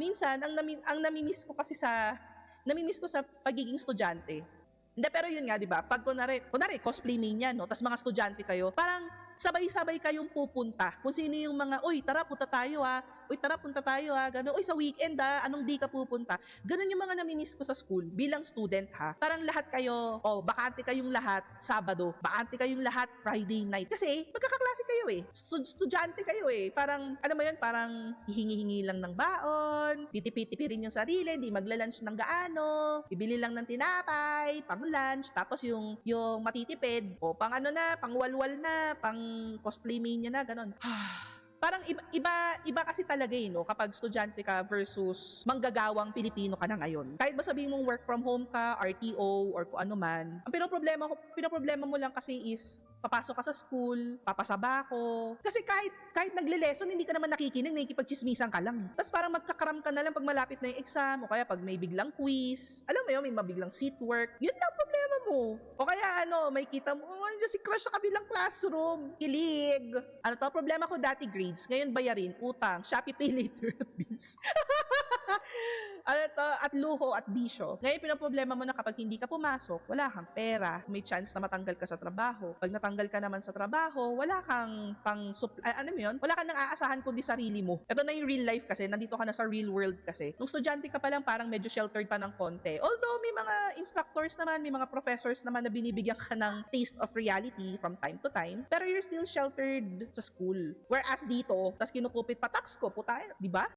minsan, ang namimiss ko kasi namimiss ko sa pagiging estudyante. Hindi, pero yun nga, di ba? Pag kunwari cosplay mania, no? Tapos mga estudyante kayo, parang sabay-sabay kayong pupunta. Kung sino yung mga, uy, tara, punta tayo uy, tara, punta tayo gano'n. Uy, sa weekend anong di ka pupunta? Ganun yung mga namimiss ko sa school bilang student Parang lahat kayo, bakante kayong lahat Sabado, bakante kayong lahat Friday night. Kasi magkakaklase kayo estudyante kayo Parang, alam mo yun, parang hihingi-hingi lang ng baon, titipid-tipidin yung sarili, hindi magla-lunch ng gaano, bibili lang ng tinapay, pang lunch, tapos yung matitipid, pang walwal na, pang cosplay mania na, ganon. Parang iba kasi talaga no, kapag estudyante ka versus manggagawang Pilipino ka na ngayon. Kahit ba sabihin mong work from home ka, RTO, or kung ano man, ang pinoproblema mo lang kasi is papasok ka sa school, papasaba ko. Kasi kahit nagle-lesson, hindi ka naman nakikinig, nakikipagchismisan ka lang. Tapos parang magkakaram ka na lang pag malapit na yung exam, o kaya pag may biglang quiz. Alam mo yun, may mabiglang seat work. Yun lang problema mo. O kaya may kita mo, nandiyan si crush sa kabilang classroom. Kilig. Problema ko dati grades, ngayon bayarin, utang, Shopee Pay Later bills. At luho at bisyo. Ngayon, pinaproblema mo na kapag hindi ka pumasok, wala kang pera, may chance na matanggal ka sa trabaho. Pag natanggal ka naman sa trabaho, wala kang wala kang nang aasahan kundi sarili mo. Ito na yung real life kasi, nandito ka na sa real world kasi. Nung estudyante ka pa lang, parang medyo sheltered pa ng konti. Although, may mga instructors naman, may mga professors naman na binibigyan ka ng taste of reality from time to time, pero you're still sheltered sa school. Whereas dito, tas kinukupit pa tax ko, puta, di ba?